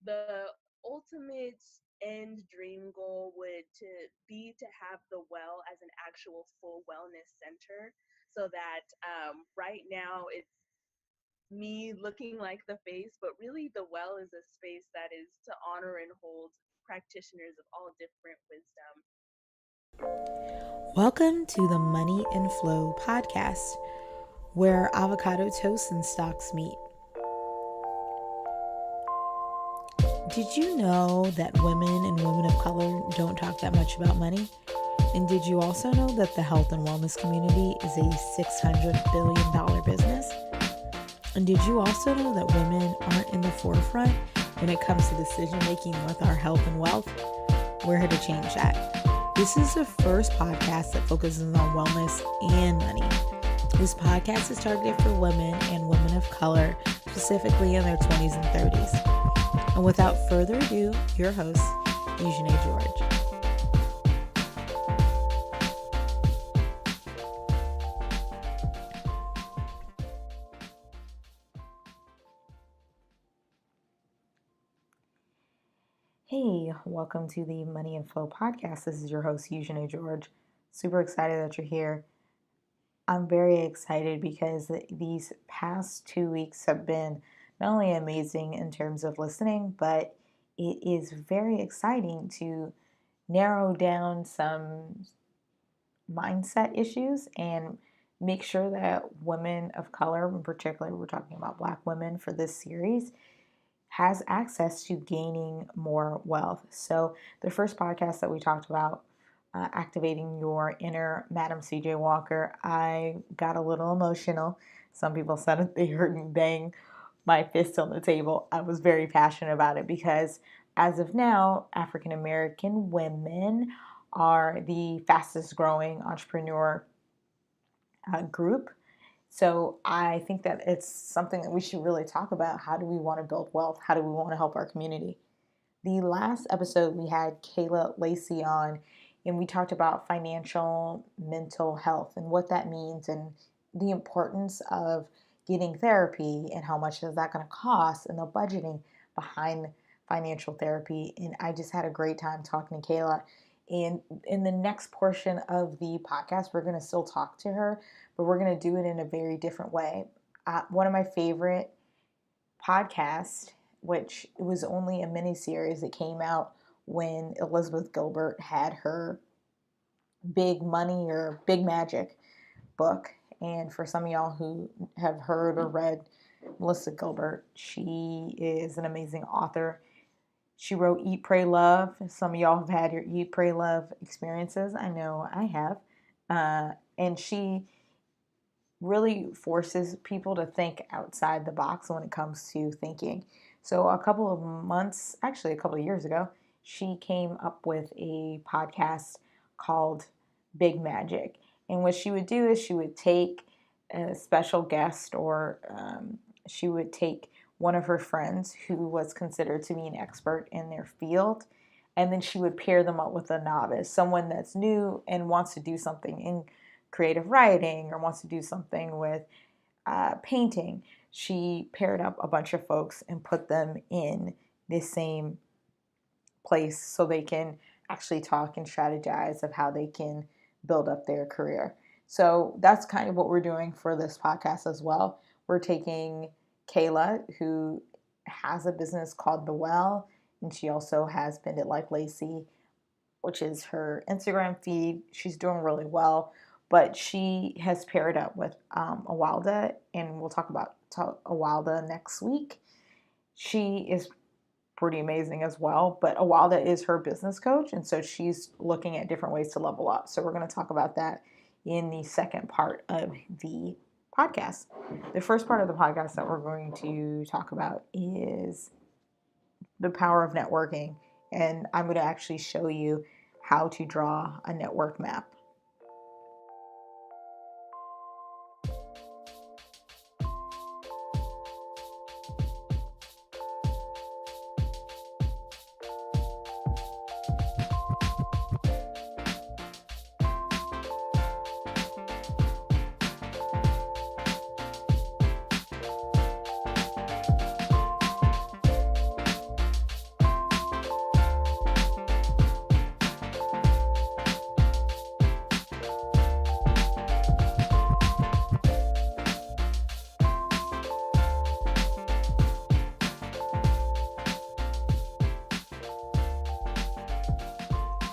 the ultimate end dream goal would to have the Well as an actual full wellness center, so that right now it's me looking like the face, but really the Well is a space that is to honor and hold practitioners of all different wisdom. Welcome to the Money and Flow podcast, where avocado toast and stocks meet. Did you know that women and women of color don't talk that much about money? And did you also know that the health and wellness community is a $600 billion business? And did you also know that women aren't in the forefront when it comes to decision making with our health and wealth? We're here to change that. This is the first podcast that focuses on wellness and money. This podcast is targeted for women and women of color, specifically in their 20s and 30s. And without further ado, your host, Eugenie George. Hey, welcome to the Money and Flow podcast. This is your host, Eugenie George. Super excited that you're here. I'm very excited because these past 2 weeks have been not only amazing in terms of listening, but it is very exciting to narrow down some mindset issues and make sure that women of color, in particular, we're talking about Black women for this series, has access to gaining more wealth. So the first podcast that we talked about, activating your inner Madam CJ Walker, I got a little emotional. Some people said they heard me bang my fist on the table. I was very passionate about it because as of now, African American women are the fastest growing entrepreneur group. So I think that it's something that we should really talk about. How do we want to build wealth? How do we want to help our community? The last episode we had Kala Lacy on, and we talked about financial mental health and what that means and the importance of getting therapy and how much is that going to cost and the budgeting behind financial therapy. And I just had a great time talking to Kayla. And in the next portion of the podcast, we're going to still talk to her, but we're going to do it in a very different way. One of my favorite podcasts, which was only a mini series that came out when Elizabeth Gilbert had her Big Money or Big Magic book. And for some of y'all who have heard or read Melissa Gilbert, she is an amazing author. She wrote Eat, Pray, Love. Some of y'all have had your Eat, Pray, Love experiences. I know I have. And she really forces people to think outside the box when it comes to thinking. So a couple of months, actually a couple of years ago, she came up with a podcast called Big Magic. And what she would do is she would take a special guest or she would take one of her friends who was considered to be an expert in their field, and then she would pair them up with a novice, someone that's new and wants to do something in creative writing or wants to do something with painting. She paired up a bunch of folks and put them in the same place so they can actually talk and strategize of how they can build up their career. So that's kind of what we're doing for this podcast as well. We're taking Kayla, who has a business called The Well, and she also has Bend It Like Lacy, which is her Instagram feed. She's doing really well, but she has paired up with Awalda, and we'll talk about Awalda next week. She is pretty amazing as well, but Awalda is her business coach, and so she's looking at different ways to level up. So we're going to talk about that in the second part of the podcast. The first part of the podcast that we're going to talk about is the power of networking, and I'm going to actually show you how to draw a network map.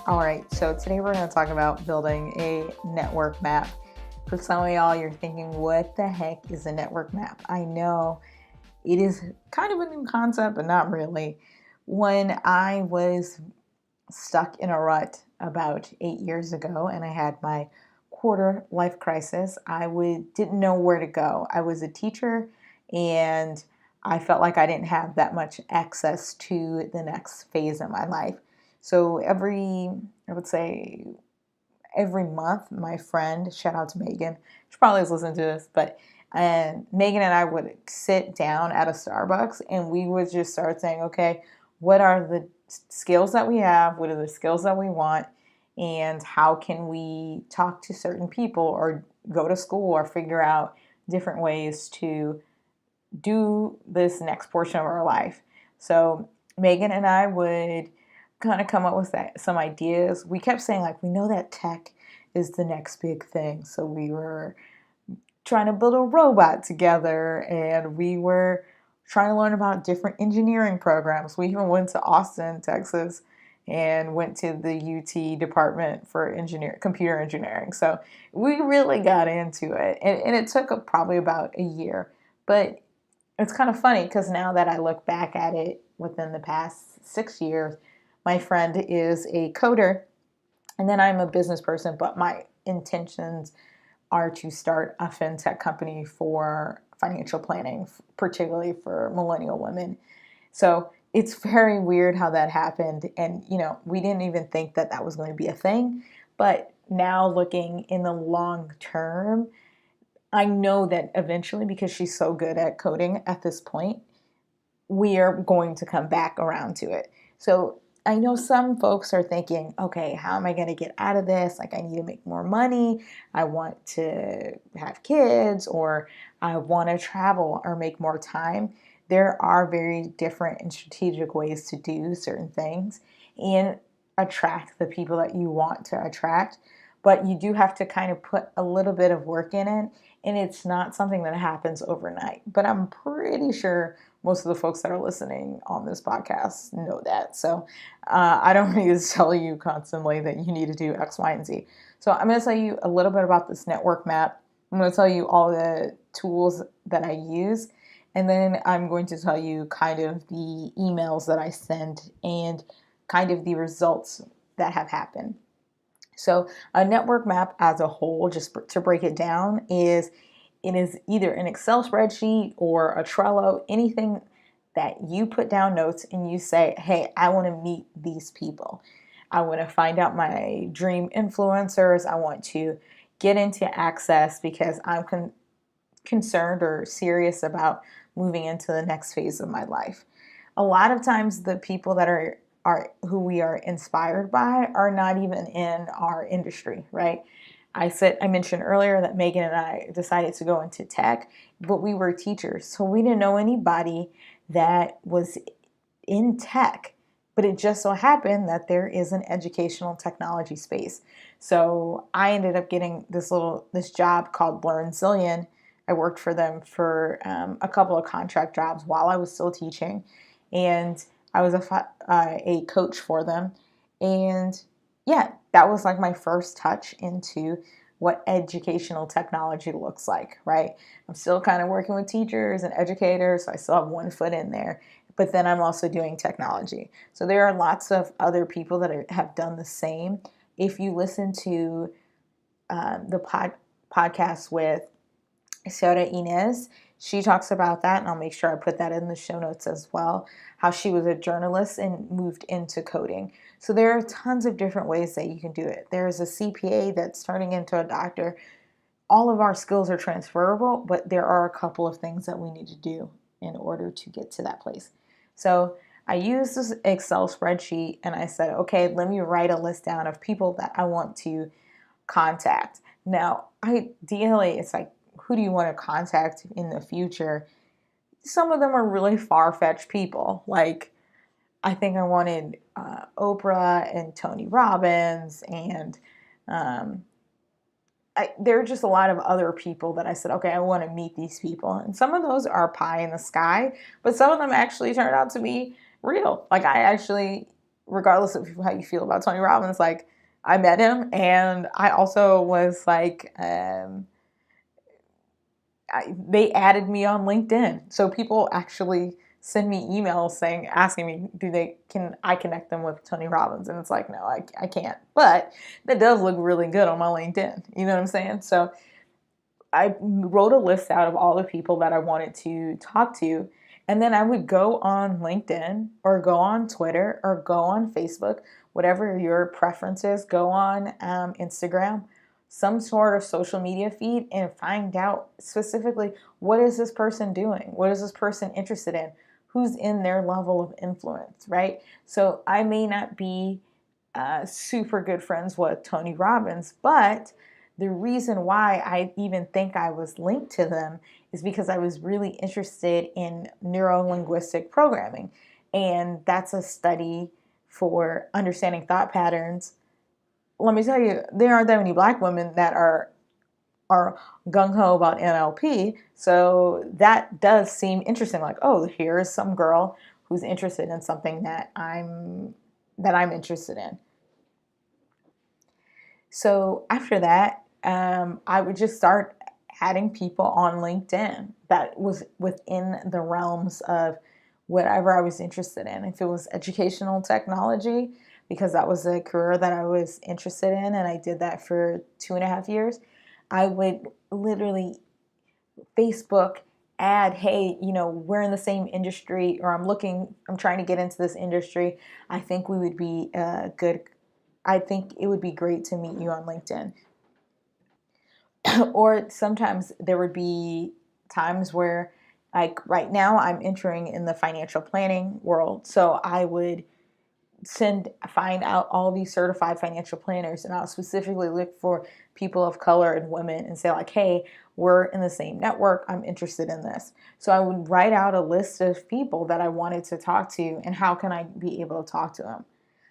All right, so today we're going to talk about building a network map. For some of y'all, you're thinking, what the heck is a network map? I know it is kind of a new concept, but not really. When I was stuck in a rut about 8 years ago and I had my quarter life crisis, didn't know where to go. I was a teacher and I felt like I didn't have that much access to the next phase of my life. So I would say every month, my friend, shout out to Megan, she probably is listening to this, but and Megan and I would sit down at a Starbucks and we would just start saying, okay, what are the skills that we have? What are the skills that we want? And how can we talk to certain people or go to school or figure out different ways to do this next portion of our life? So Megan and I would kind of come up with some ideas. We kept saying, like, we know that tech is the next big thing. So we were trying to build a robot together and we were trying to learn about different engineering programs. We even went to Austin, Texas, and went to the UT department for computer engineering. So we really got into it. And it took probably about a year. But it's kind of funny because now that I look back at it within the past 6 years, my friend is a coder, and then I'm a business person, but my intentions are to start a fintech company for financial planning, particularly for millennial women. So it's very weird how that happened. And, we didn't even think that that was going to be a thing. But now looking in the long term, I know that eventually, because she's so good at coding at this point, we are going to come back around to it. So I know some folks are thinking, okay, how am I going to get out of this? Like, I need to make more money. I want to have kids, or I want to travel or make more time. There are very different and strategic ways to do certain things and attract the people that you want to attract. But you do have to kind of put a little bit of work in it. And it's not something that happens overnight. But I'm pretty sure most of the folks that are listening on this podcast know that. So I don't need to tell you constantly that you need to do X, Y, and Z. So I'm going to tell you a little bit about this network map. I'm going to tell you all the tools that I use. And then I'm going to tell you kind of the emails that I send and kind of the results that have happened. So a network map as a whole, just to break it down, it is either an Excel spreadsheet or a Trello, anything that you put down notes and you say, hey, I want to meet these people. I want to find out my dream influencers. I want to get into Access because I'm concerned or serious about moving into the next phase of my life. A lot of times the people that are who we are inspired by are not even in our industry, right? I mentioned earlier that Megan and I decided to go into tech, but we were teachers, so we didn't know anybody that was in tech. But it just so happened that there is an educational technology space. So I ended up getting this job called Learn Zillion. I worked for them for a couple of contract jobs while I was still teaching, and I was a coach for them. And yeah, that was like my first touch into what educational technology looks like, right? I'm still kind of working with teachers and educators, so I still have one foot in there. But then I'm also doing technology. So there are lots of other people that have done the same. If you listen to the podcast with Sarah Inez, she talks about that, and I'll make sure I put that in the show notes as well, how she was a journalist and moved into coding. So there are tons of different ways that you can do it. There's a CPA that's turning into a doctor. All of our skills are transferable, but there are a couple of things that we need to do in order to get to that place. So I used this Excel spreadsheet and I said, okay, let me write a list down of people that I want to contact. Now, ideally, it's like, who do you want to contact in the future? Some of them are really far-fetched people. Like, I think I wanted Oprah and Tony Robbins, and there are just a lot of other people that I said, okay, I want to meet these people. And some of those are pie in the sky, but some of them actually turned out to be real. Like, I actually regardless of how you feel about Tony Robbins, like I met him, and I also was like, they added me on LinkedIn. So people actually send me emails asking me, can I connect them with Tony Robbins? And it's like, no, I can't. But that does look really good on my LinkedIn. You know what I'm saying? So I wrote a list out of all the people that I wanted to talk to. And then I would go on LinkedIn or go on Twitter or go on Facebook, whatever your preference is, go on Instagram, some sort of social media feed, and find out specifically, what is this person doing? What is this person interested in? Who's in their level of influence, right? So I may not be super good friends with Tony Robbins, but the reason why I even think I was linked to them is because I was really interested in neuro-linguistic programming. And that's a study for understanding thought patterns. Let me tell you, there aren't that many black women that are gung-ho about NLP. So that does seem interesting. Like, oh, here is some girl who's interested in something that I'm interested in. So after that, I would just start adding people on LinkedIn that was within the realms of whatever I was interested in. If it was educational technology, because that was a career that I was interested in, and I did that for 2.5 years, I would literally Facebook ad, hey, we're in the same industry, or I'm trying to get into this industry. I think we would be good. I think it would be great to meet you on LinkedIn. Or sometimes there would be times where, like right now, I'm entering in the financial planning world. So I would find out all these certified financial planners, and I'll specifically look for people of color and women and say like, hey, we're in the same network, I'm interested in this. So I would write out a list of people that I wanted to talk to, and how can I be able to talk to them.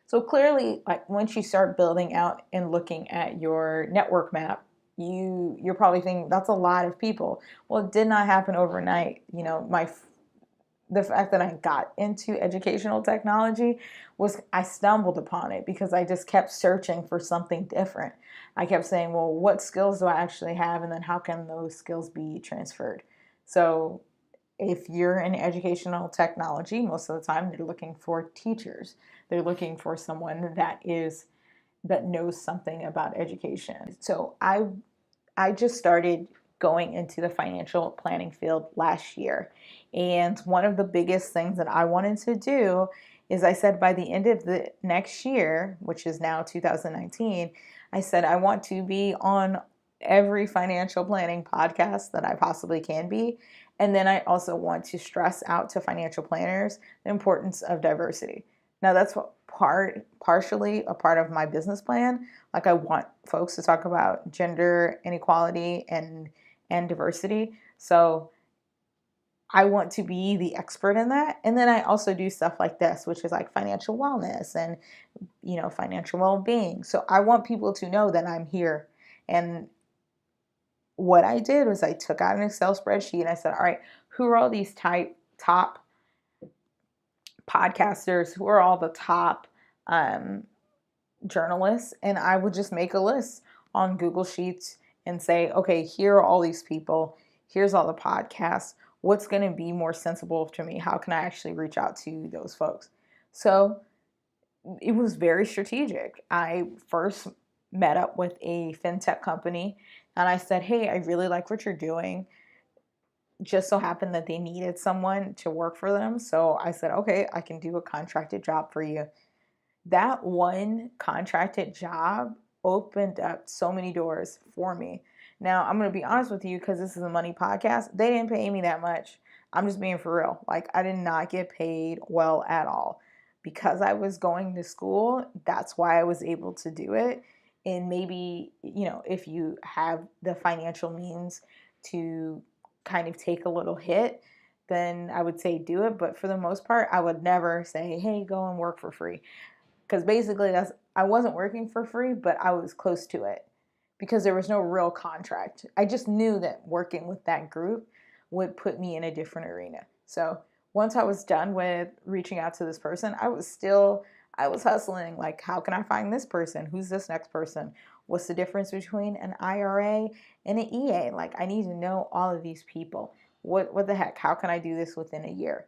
So clearly, like once you start building out and looking at your network map, you're probably thinking that's a lot of people. Well, it did not happen overnight. The fact that I got into educational technology was, I stumbled upon it because I just kept searching for something different. I kept saying, well, what skills do I actually have? And then how can those skills be transferred? So if you're in educational technology, most of the time they're looking for teachers. They're looking for someone that knows something about education. So I just started going into the financial planning field last year. And one of the biggest things that I wanted to do is, I said by the end of the next year, which is now 2019, I said I want to be on every financial planning podcast that I possibly can be. And then I also want to stress out to financial planners the importance of diversity. Now that's partially a part of my business plan. Like I want folks to talk about gender inequality and diversity. So I want to be the expert in that. And then I also do stuff like this, which is like financial wellness and financial well-being. So I want people to know that I'm here. And what I did was I took out an Excel spreadsheet and I said, all right, who are all these top podcasters? Who are all the top journalists? And I would just make a list on Google Sheets and say, okay, here are all these people. Here's all the podcasts. What's going to be more sensible to me? How can I actually reach out to those folks? So it was very strategic. I first met up with a fintech company and I said, hey, I really like what you're doing. Just so happened that they needed someone to work for them. So I said, okay, I can do a contracted job for you. That one contracted job opened up so many doors for me. Now, I'm going to be honest with you, because this is a money podcast. They didn't pay me that much. I'm just being for real. Like, I did not get paid well at all. Because I was going to school, that's why I was able to do it. And maybe, if you have the financial means to kind of take a little hit, then I would say do it. But for the most part, I would never say, hey, go and work for free. Because basically I wasn't working for free, but I was close to it because there was no real contract. I just knew that working with that group would put me in a different arena. So once I was done with reaching out to this person, I was hustling, like, how can I find this person? Who's this next person? What's the difference between an IRA and an EA? Like, I need to know all of these people. What the heck? How can I do this within a year?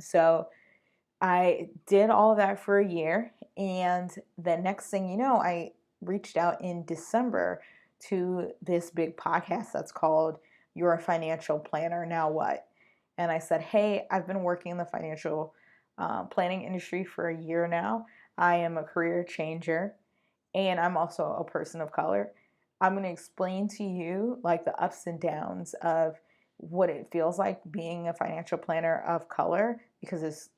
So I did all of that for a year. And the next thing you know, I reached out in December to this big podcast that's called You're a Financial Planner, Now What? And I said, hey, I've been working in the financial planning industry for a year now. I am a career changer and I'm also a person of color. I'm going to explain to you like the ups and downs of what it feels like being a financial planner of color, because it's,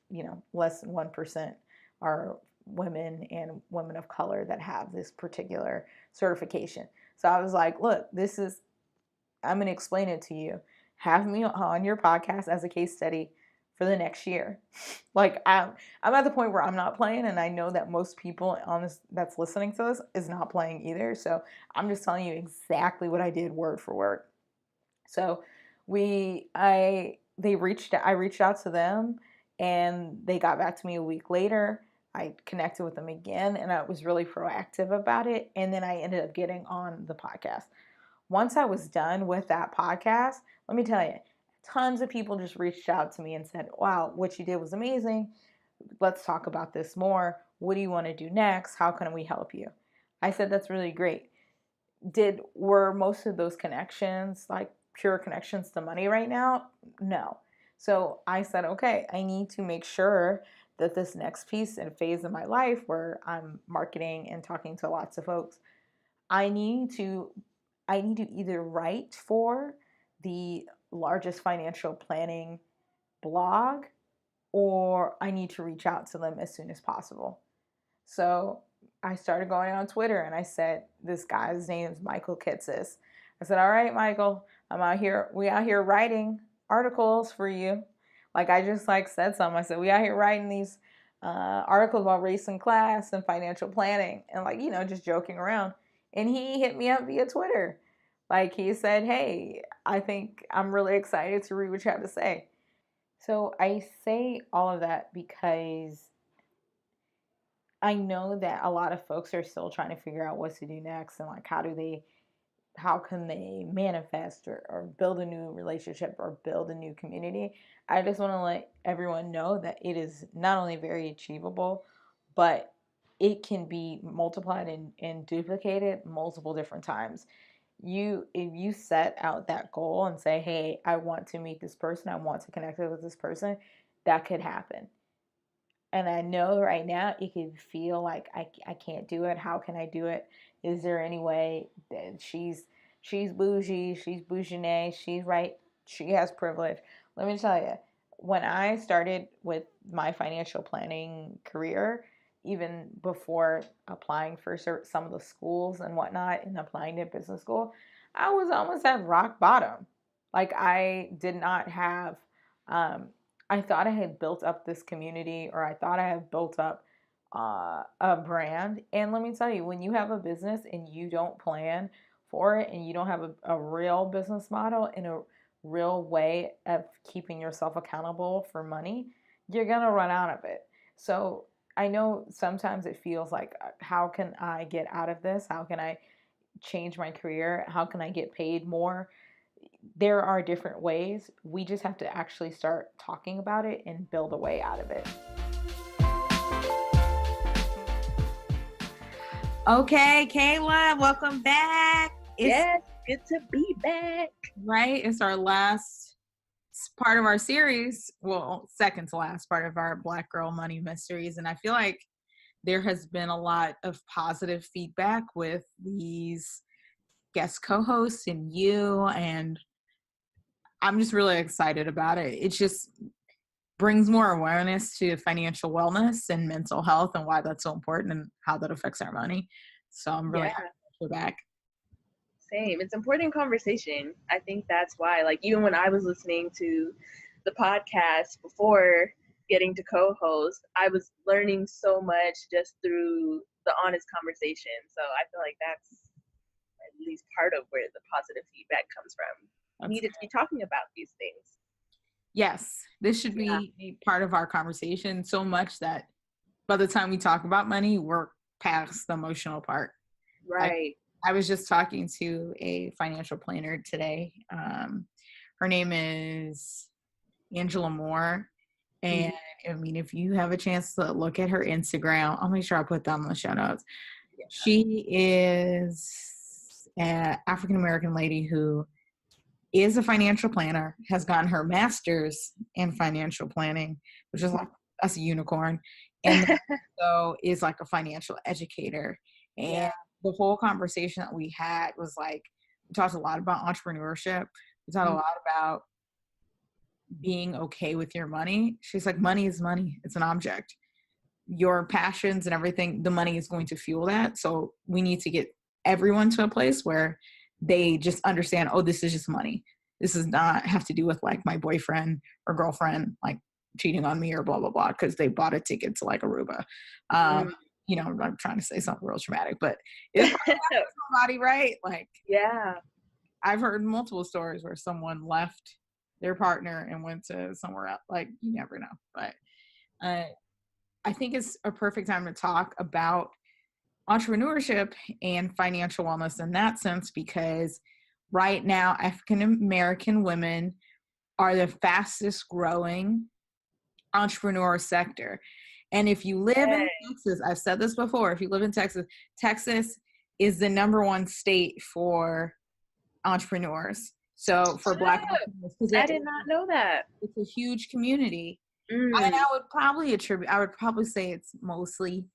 less than 1% are women and women of color that have this particular certification. So I was like, look, I'm going to explain it to you. Have me on your podcast as a case study for the next year. Like I'm at the point where I'm not playing, and I know that most people on this that's listening to this is not playing either. So I'm just telling you exactly what I did word for word. So I reached out to them, and they got back to me a week later. I connected with them again, and I was really proactive about it. And then I ended up getting on the podcast. Once I was done with that podcast, let me tell you, tons of people just reached out to me and said, wow, what you did was amazing. Let's talk about this more. What do you want to do next? How can we help you? I said, that's really great. Were most of those connections like pure connections to money right now? No. So I said, okay, I need to make sure that this next piece and phase of my life where I'm marketing and talking to lots of folks, I need to either write for the largest financial planning blog, or I need to reach out to them as soon as possible. So I started going on Twitter, and I said, this guy's name is Michael Kitsis. I said, all right, Michael, we out here writing articles for you. Like I just said something. I said, we out here writing these articles about race and class and financial planning, and just joking around. And he hit me up via Twitter. Like he said, hey, I think I'm really excited to read what you have to say. So I say all of that because I know that a lot of folks are still trying to figure out what to do next, and how can they manifest or build a new relationship or build a new community. I just want to let everyone know that it is not only very achievable, but it can be multiplied and duplicated multiple different times. If you set out that goal and say, hey, I want to meet this person, I want to connect with this person, that could happen. And I know right now it can feel like I can't do it. How can I do it? Is there any way that she's bougie, she's bougie, she's right, she has privilege. Let me tell you, when I started with my financial planning career, even before applying for some of the schools and whatnot and applying to business school, I was almost at rock bottom. Like I did not have I thought I had built up this community, or I thought I had built up a brand. And let me tell you, when you have a business and you don't plan for it, and you don't have a real business model and a real way of keeping yourself accountable for money, you're going to run out of it. So I know sometimes it feels like, how can I get out of this? How can I change my career? How can I get paid more? There are different ways. We just have to actually start talking about it and build a way out of it. Okay, Kayla, welcome back. Yes, good to be back. Right, it's our last part of our series. Well, second to last part of our Black Girl Money Mysteries. And I feel like there has been a lot of positive feedback with these guest co-hosts and you, and I'm just really excited about it. It just brings more awareness to financial wellness and mental health and why that's so important and how that affects our money. So I'm really happy to be back. Same. It's important conversation. I think that's why, even when I was listening to the podcast before getting to co-host, I was learning so much just through the honest conversation. So I feel like that's at least part of where the positive feedback comes from. We needed to be talking about these things. Yes, this should be part of our conversation so much that by the time we talk about money, we're past the emotional part. Like, Right. I was just talking to a financial planner today. Her name is Angela Moore. And I mean, if you have a chance to look at her Instagram, I'll make sure I put that on the show notes. Yeah. She is an African-American lady who is a financial planner, has gotten her master's in financial planning, which is like, that's a unicorn. And then also is like a financial educator. And Yeah. the whole conversation that we had was like, we talked a lot about entrepreneurship. We talked a lot about being okay with your money. She's like, money is money. It's an object. Your passions and everything, the money is going to fuel that. So we need to get everyone to a place where they just understand, oh, this is just money. This does not have to do with like my boyfriend or girlfriend like cheating on me or blah, blah, blah, because they bought a ticket to like Aruba. You know, I'm trying to say something real traumatic, but it's somebody, right? Like, Yeah. I've heard multiple stories where someone left their partner and went to somewhere else. Like, you never know. But I think it's a perfect time to talk about entrepreneurship and financial wellness in that sense, because right now, African American women are the fastest growing entrepreneur sector. And if you live in Texas, I've said this before, if you live in Texas, Texas is the #1 state for entrepreneurs. So for Black entrepreneurs, I did not know that. It's a huge community. And I would probably say it's mostly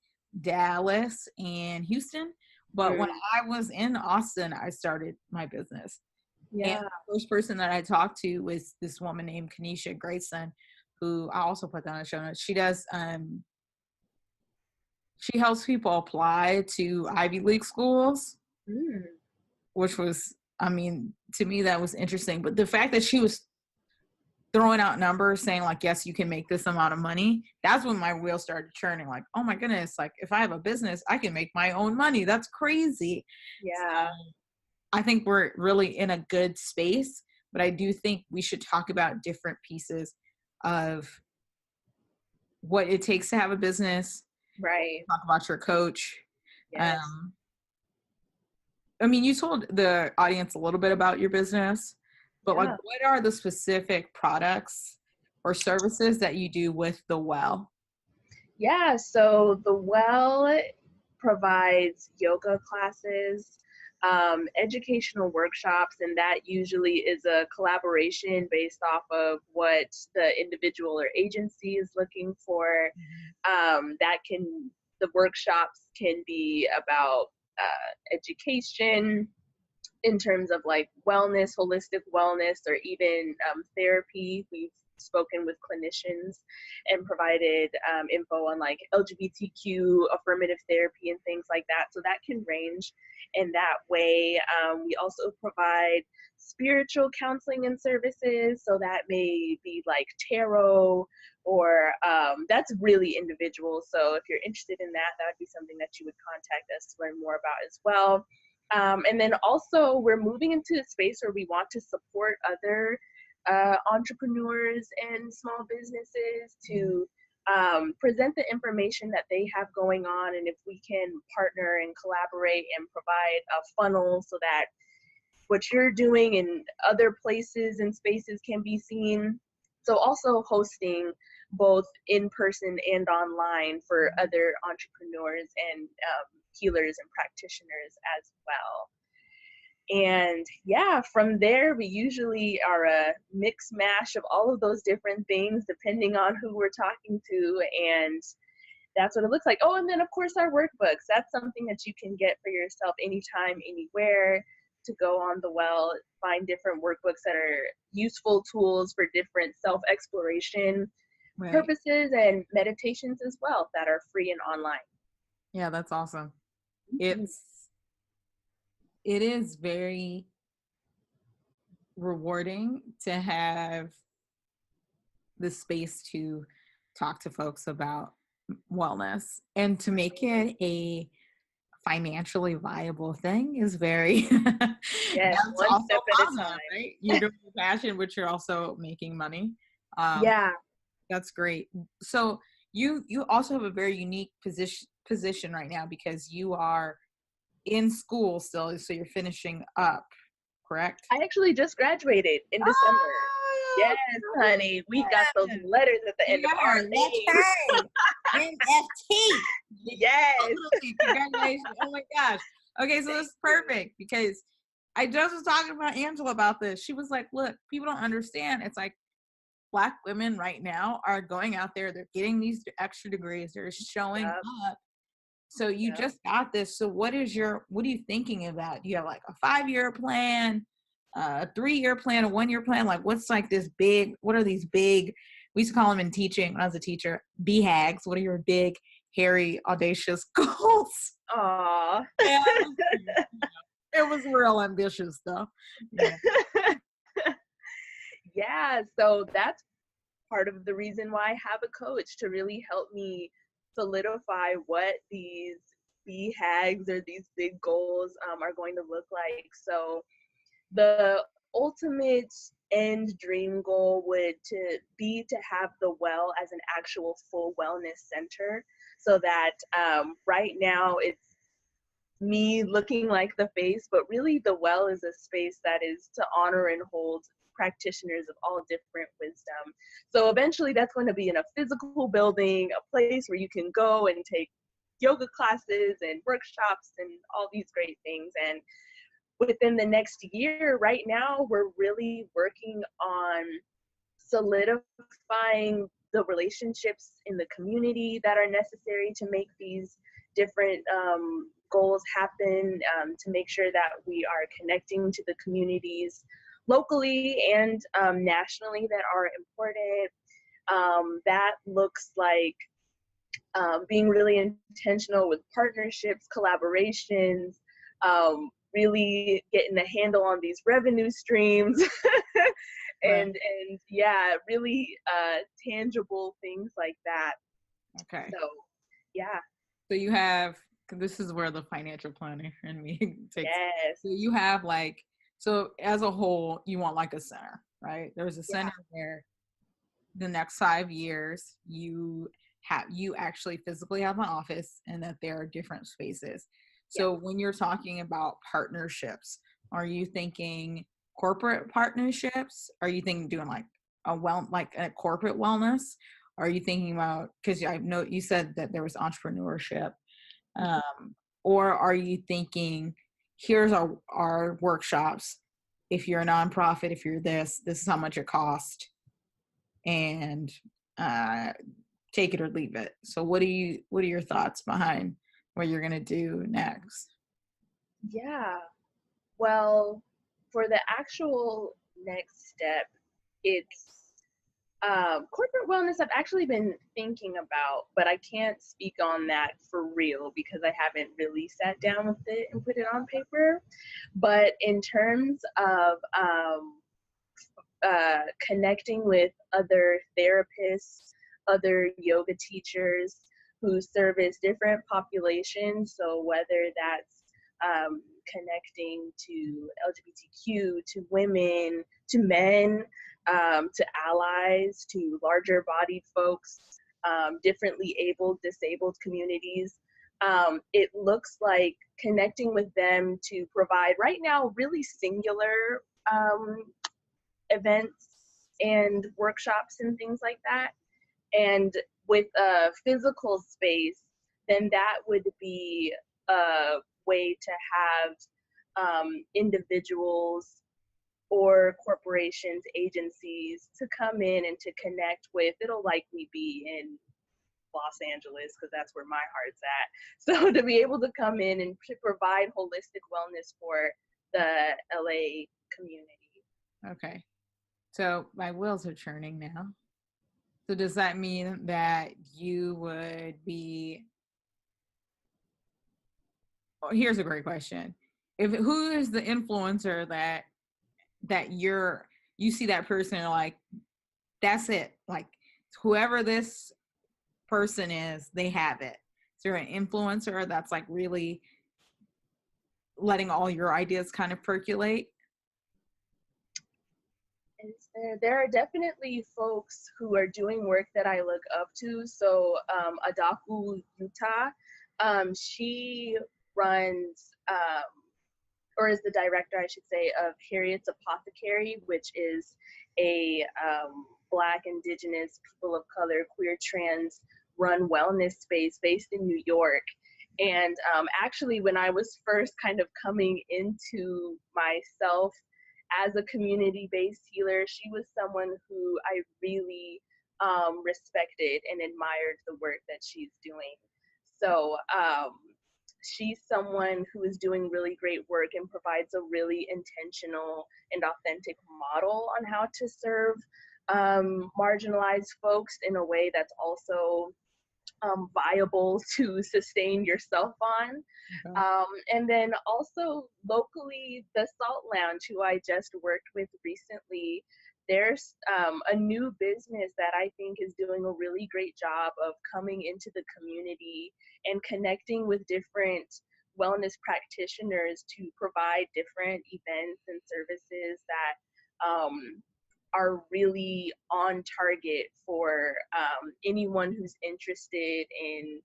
Dallas and Houston. But when I was in Austin, I started my business. Yeah. And the first person that I talked to was this woman named Kaynesha Grayson, who I also put down in the show notes. She does, she helps people apply to Ivy League schools, which was, I mean, to me, that was interesting. But the fact that she was throwing out numbers saying like, yes, you can make this amount of money, that's when my wheels started churning. Like, oh my goodness, like if I have a business, I can make my own money. That's crazy. Yeah. So I think we're really in a good space, but I do think we should talk about different pieces of what it takes to have a business. Right. Talk about your coach. Yes. I mean, you told the audience a little bit about your business, but like, what are the specific products or services that you do with the Well? Yeah, so the Well provides yoga classes, educational workshops, and that usually is a collaboration based off of what the individual or agency is looking for. The workshops can be about education in terms of like wellness, holistic wellness, or even therapy. We've spoken with clinicians and provided info on like LGBTQ affirmative therapy and things like that. So that can range in that way. We also provide spiritual counseling and services. So that may be like tarot, or that's really individual. So if you're interested in that, that would be something that you would contact us to learn more about as well. And then also we're moving into a space where we want to support other entrepreneurs and small businesses to present the information that they have going on, and if we can partner and collaborate and provide a funnel so that what you're doing in other places and spaces can be seen. So also hosting both in person and online for other entrepreneurs and healers and practitioners as well. And yeah, from there, we usually are a mix mash of all of those different things, depending on who we're talking to. And that's what it looks like. Oh, and then of course our workbooks. That's something that you can get for yourself anytime, anywhere, to go on the Well, find different workbooks that are useful tools for different self-exploration purposes, and meditations as well that are free and online. Yeah, that's awesome. It is very rewarding to have the space to talk to folks about wellness, and to make it a financially viable thing is very yes, that's one also step at awesome, a time. right? You're doing your passion, but you're also making money. Yeah. That's great. So you also have a very unique position right now because you are in school still, so you're finishing up, correct? I actually just graduated in December. Oh, Yes, honey. We got those yes. letters at the end of our Yes, name. that's right. NFT. Yes. Congratulations. Oh my gosh. Okay, so this is perfect because I just was talking about Angela about this. She was like, look, people don't understand. It's like Black women right now are going out there, they're getting these extra degrees, they're showing Yep. up. So you Yep. just got this. So what are you thinking about? Do you have like a 5-year plan, a 3-year plan, a 1-year plan? Like what's like this big, what are these big, we used to call them in teaching when I was a teacher, BHAGs. What are your big, hairy, audacious goals? Aw. Yeah, it was real ambitious stuff. Yeah. Yeah. So that's part of the reason why I have a coach, to really help me solidify what these BHAGs or these big goals are going to look like. So the ultimate end dream goal would to be to have the Well as an actual full wellness center, so that right now it's me looking like the face, but really the Well is a space that is to honor and hold practitioners of all different wisdom. So eventually that's going to be in a physical building, a place where you can go and take yoga classes and workshops and all these great things. And within the next year, right now, we're really working on solidifying the relationships in the community that are necessary to make these different goals happen, to make sure that we are connecting to the communities locally and nationally that are important. That looks like being really intentional with partnerships, collaborations, really getting a handle on these revenue streams, Right. and yeah, really tangible things like that. Okay. So yeah. So you have, this is where the financial planner in me takes. Yes. So you have like, so as a whole, you want like a center, right? There's a Yeah. center where the next 5 years you actually physically have an office and that there are different spaces. Yep. So when you're talking about partnerships, are you thinking corporate partnerships? Are you thinking doing like a corporate wellness? Are you thinking about, because I know you said that there was entrepreneurship, or are you thinking here's our workshops, if you're a nonprofit, if you're this is how much it costs, and uh, take it or leave it. So what are your thoughts behind what you're gonna do next? Yeah. Well, for the actual next step, it's corporate wellness I've actually been thinking about, but I can't speak on that for real because I haven't really sat down with it and put it on paper. But in terms of connecting with other therapists, other yoga teachers who service different populations, so whether that's connecting to LGBTQ, to women, to men, to allies, to larger bodied folks, differently abled, disabled communities. It looks like connecting with them to provide right now really singular events and workshops and things like that. And with a physical space, then that would be a way to have individuals or corporations, agencies to come in and to connect with. It'll likely be in Los Angeles because that's where my heart's at. So to be able to come in and to provide holistic wellness for the LA community. Okay, so my wheels are churning now. So does that mean that you would be, oh, here's a great question, if who is the influencer that you see that person and like that's it, like whoever this person is, they have it. Is there an influencer that's like really letting all your ideas kind of percolate? Is there are definitely folks who are doing work that I look up to. So Adaku Utah, she runs or is the director, I should say, of Harriet's Apothecary, which is a Black, Indigenous, people of color, queer, trans run wellness space based in New York. And actually, when I was first kind of coming into myself as a community-based healer, she was someone who I really respected and admired the work that she's doing. So she's someone who is doing really great work and provides a really intentional and authentic model on how to serve marginalized folks in a way that's also viable to sustain yourself on. And then also locally, the Salt Lounge, who I just worked with recently, there's a new business that I think is doing a really great job of coming into the community and connecting with different wellness practitioners to provide different events and services that are really on target for anyone who's interested in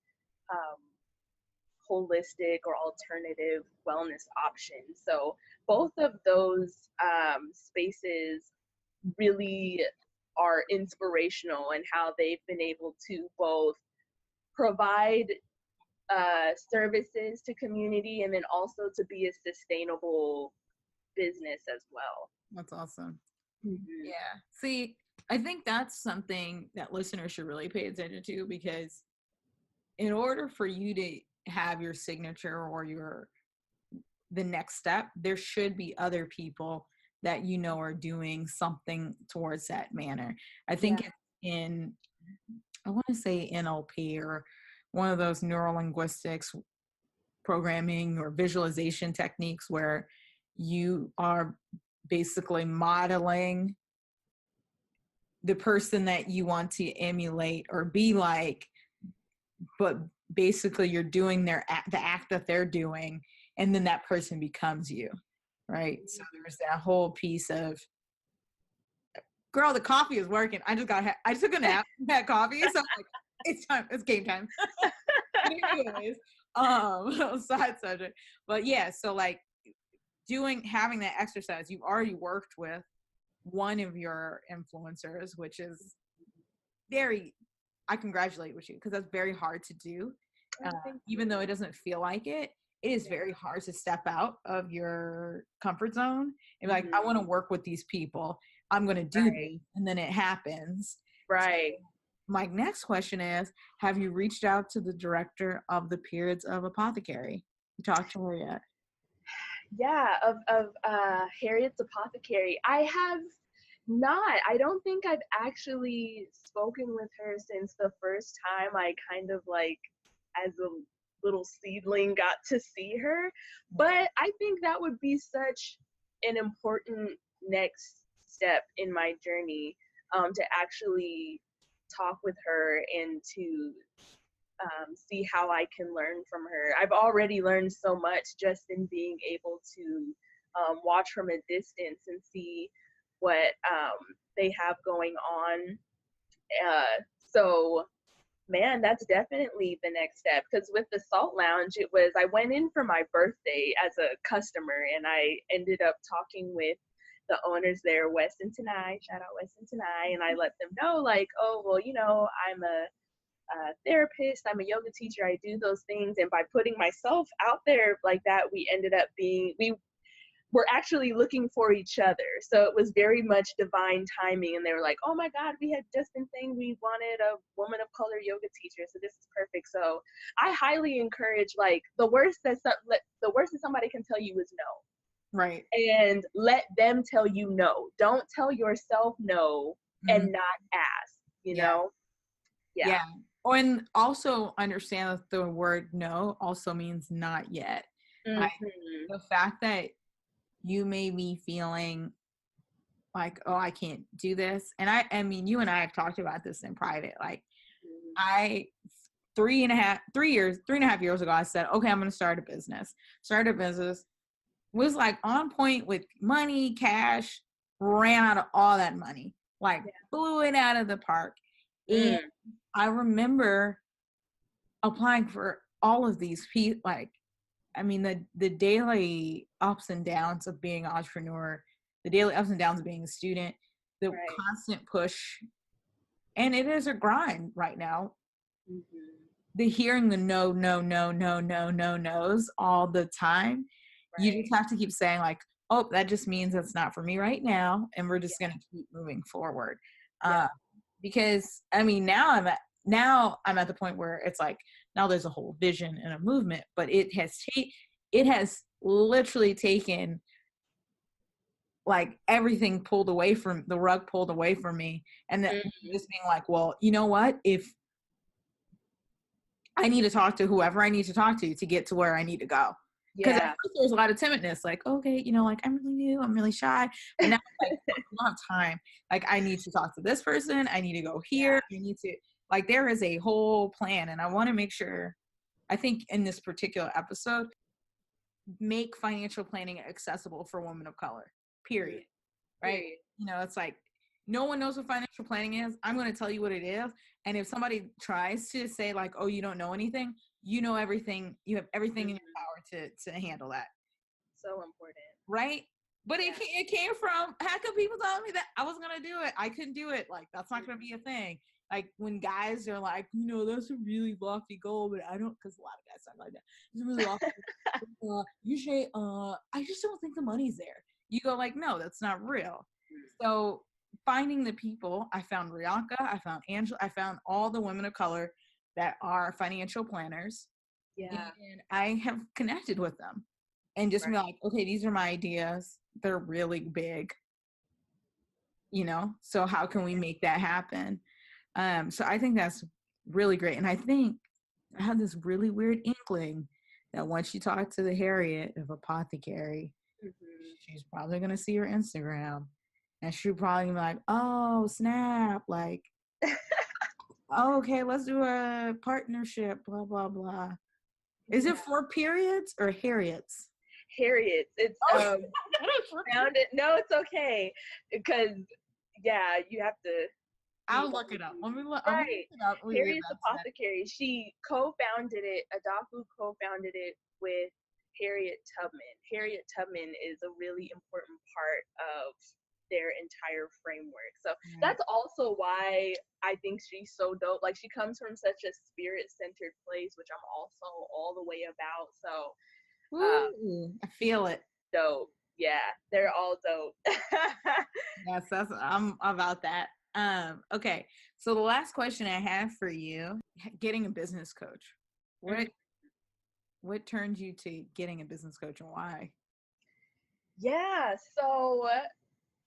holistic or alternative wellness options. So both of those spaces really are inspirational in how they've been able to both provide services to community and then also to be a sustainable business as well. That's awesome. Mm-hmm. Yeah. See, I think that's something that listeners should really pay attention to, because in order for you to have your signature or the next step, there should be other people that you know are doing something towards that manner. I think it's in, I want to say NLP or one of those neurolinguistics programming or visualization techniques where you are basically modeling the person that you want to emulate or be like, but basically you're doing the act that they're doing, and then that person becomes you, right? So there's that whole piece of, girl, the coffee is working. I took a nap, had coffee, so I'm like, it's time, it's game time. Anyways, side subject, but yeah, so like having that exercise, you've already worked with one of your influencers, which is I congratulate with you, because that's very hard to do. Even though it doesn't feel like it is very hard to step out of your comfort zone and be like, I want to work with these people. I'm going to do this. And then it happens. Right. So my next question is, have you reached out to the director of the Periods of Apothecary? You talked to her yet? Yeah, of Harriet's Apothecary. I have not. I don't think I've actually spoken with her since the first time I kind of like, as a little seedling, got to see her. But I think that would be such an important next step in my journey, to actually talk with her and to see how I can learn from her. I've already learned so much just in being able to watch from a distance and see what they have going on. So man, that's definitely the next step, because with the Salt Lounge, I went in for my birthday as a customer, and I ended up talking with the owners there, Wes and Tanai, shout out Wes and Tanai, and I let them know, like, oh, well, I'm a therapist, I'm a yoga teacher, I do those things. And by putting myself out there like that, we were actually looking for each other. So it was very much divine timing. And they were like, oh my God, we had just been saying we wanted a woman of color yoga teacher, so this is perfect. So I highly encourage, like, the worst that somebody can tell you is no. Right. And let them tell you no. Don't tell yourself no and not ask, you know? Yeah. Oh, and also understand that the word no also means not yet. The fact that you may be feeling like, oh, I can't do this. And I mean, you and I have talked about this in private. Like, 3.5 years ago, I said, okay, I'm going to start a business. Was like on point with money, cash, ran out of all that money, like Yeah. blew it out of the park. Mm. And I remember applying for all of these people, like, I mean, the daily ups and downs of being an entrepreneur, the daily ups and downs of being a student, the Right. constant push, and it is a grind right now. Mm-hmm. The hearing the no, no, no, no, no, no, no's all the time. You Right. just have to keep saying like, oh, that just means it's not for me right now, and we're just Yeah. gonna keep moving forward. Yeah. Because I mean, now I'm at the point where it's like now there's a whole vision and a movement, but it has literally taken like everything pulled away from the rug pulled away from me, and that Mm. just being like, well, you know what, if I need to talk to whoever I need to talk to get to where I need to go. Because at Yeah. first there was a lot of timidness, like, okay, you know, like I'm really new, I'm really shy. But now it's like, I don't have time. Like I need to talk to this person, I need to go Yeah. here, I need to, like, there is a whole plan. And I want to make sure, I think in this particular episode, make financial planning accessible for women of color, period. Right? Period. You know, it's like no one knows what financial planning is. I'm going to tell you what it is. And if somebody tries to say like, oh, you don't know anything, you know everything. You have everything in your power to handle that. So important. Right? But Yeah. it came from, how come people telling me that I wasn't going to do it? I couldn't do it. Like, that's not going to be a thing. Like when guys are like, you know, that's a really lofty goal, but I don't, because a lot of guys talk like that. It's a really lofty usually, I just don't think the money's there. You go like, no, that's not real. So finding the people, I found Rianka, I found Angela, I found all the women of color that are financial planners. Yeah. And I have connected with them and just Right. be like, okay, these are my ideas. They're really big, you know? So how can we make that happen? So I think that's really great. And I think I had this really weird inkling that once you talk to the Harriet of Apothecary, Mm-hmm. she's probably going to see your Instagram. And she'll probably be like, oh, snap. Like, oh, okay, let's do a partnership, blah, blah, blah. Is Yeah. it for periods or Harriets? Harriet. It's Oh, found it. No, it's okay. Because yeah, you have to be I'll look it up. Let me look. I'm gonna right. look it up. Let me get Harriet's back to that. Apothecary. She co-founded it. Adafu co-founded it with Harriet Tubman. Harriet Tubman is a really important part of their entire framework. So Right. that's also why I think she's so dope. Like she comes from such a spirit-centered place, which I'm also all the way about. So Ooh, I feel it. dope. Yeah, they're all dope. Yes, I'm about that. Okay. So the last question I have for you, getting a business coach. What turned you to getting a business coach and why? Yeah, so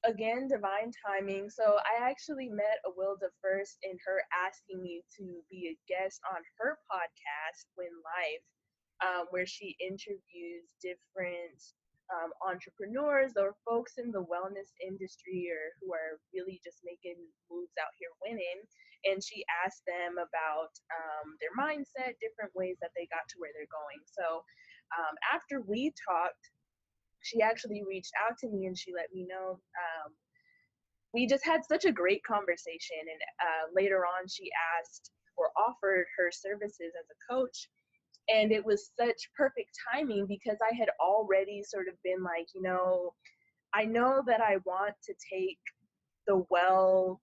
again, divine timing. So I actually met Awilda first in her asking me to be a guest on her podcast, When Life, where she interviews different entrepreneurs or folks in the wellness industry or who are really just making moves out here winning. And she asked them about their mindset, different ways that they got to where they're going. So after we talked, she actually reached out to me and she let me know. We just had such a great conversation. And later on, she asked or offered her services as a coach. And it was such perfect timing because I had already sort of been like, you know, I know that I want to take the well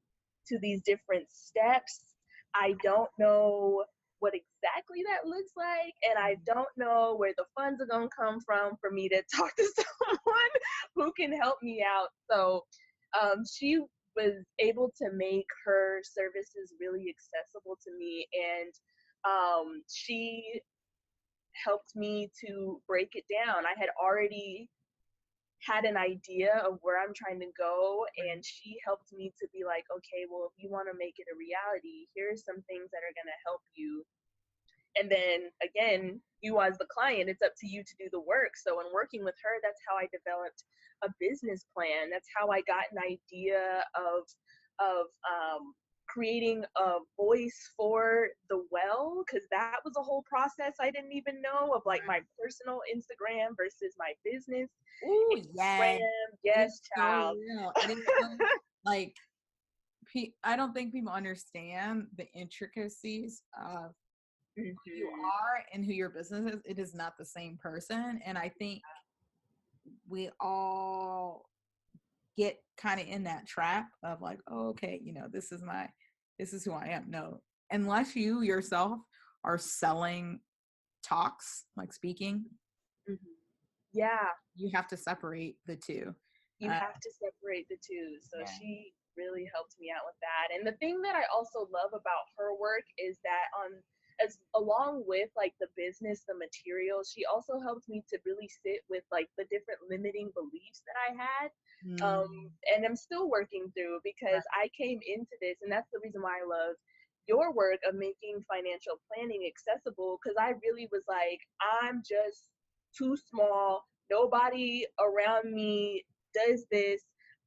to these different steps. I don't know what exactly that looks like, and I don't know where the funds are going to come from for me to talk to someone who can help me out. So she was able to make her services really accessible to me, and she helped me to break it down. I had already had an idea of where I'm trying to go, and she helped me to be like, okay, well, if you want to make it a reality, here's some things that are going to help you. And then again, you as the client, it's up to you to do the work. So in working with her, that's how I developed a business plan. That's how I got an idea of creating a voice for the well, because that was a whole process I didn't even know of, like my personal Instagram versus my business Oh yeah, Instagram. it's Yes, so child. real. And it's like I don't think people understand the intricacies of who you Hmm. are and who your business is. It is not the same person, and I think we all get kind of in that trap of like, oh, okay, this is who I am. No, unless you yourself are selling talks, like speaking, Hmm. Yeah, you have to separate the two. you Uh, have to separate the two. So yeah. she really helped me out with that. And the thing that I also love about her work is that as along with like the business, the materials, she also helped me to really sit with like the different limiting beliefs that I had. Mm, And I'm still working through, right. because I came into this, and that's the reason why I love your work of making financial planning accessible, because I really was like, I'm just too small. Nobody around me does this.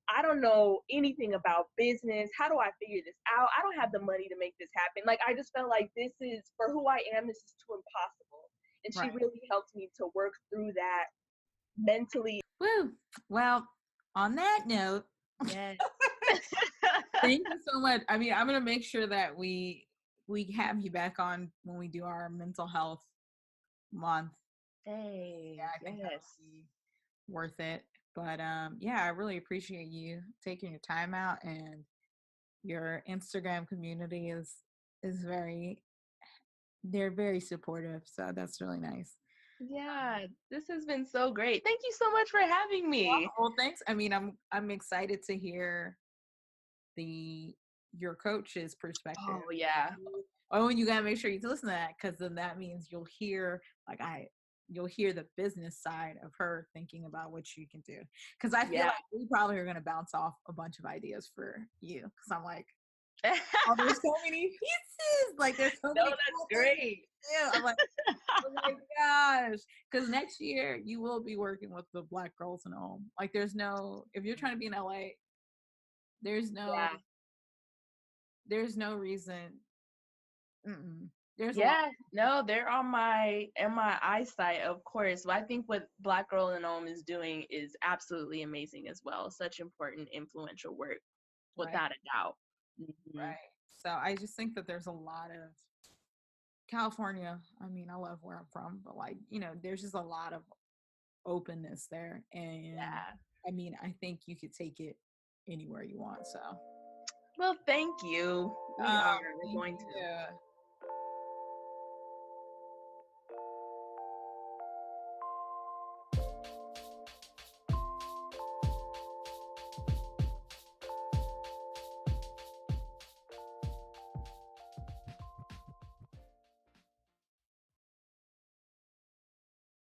I don't know anything about business. How do I figure this out? I don't have the money to make this happen. Like, I just felt like this is, for who I am, this is too impossible. And she Right. really helped me to work through that mentally. Woo. Well, on that note, Yes. thank you so much. I mean, I'm gonna make sure that we have you back on when we do our mental health month. Yeah, Hey, I think that'll yes. be worth it. But yeah, I really appreciate you taking your time out, and your Instagram community is very they're very supportive. So that's really nice. Yeah, this has been so great. Thank you so much for having me. Well, thanks. I mean, I'm excited to hear the your coach's perspective. Oh, yeah. Oh, and you gotta make sure you listen to that, because then that means you'll hear the business side of her thinking about what you can do. Because I feel Yeah. like we probably are gonna bounce off a bunch of ideas for you. Because I'm like, oh, there's so many pieces. Like there's so No, many that's cool things to great. do. I'm like, oh my gosh. Because next year you will be working with the Black Girls in Home. Like if you're trying to be in LA, there's no Yeah. there's no reason. Mm-mm. There's a lot. Yeah, no, they're on my in my eyesight, of course. But I think what Black Girl in Home is doing is absolutely amazing as well. Such important, influential work, Right, without a doubt. Hmm. right. So I just think that there's a lot of California. I mean, I love where I'm from, but like, there's just a lot of openness there. And Yeah. I mean, I think you could take it anywhere you want. So Well, thank you. We um, are. We're thank going to. you.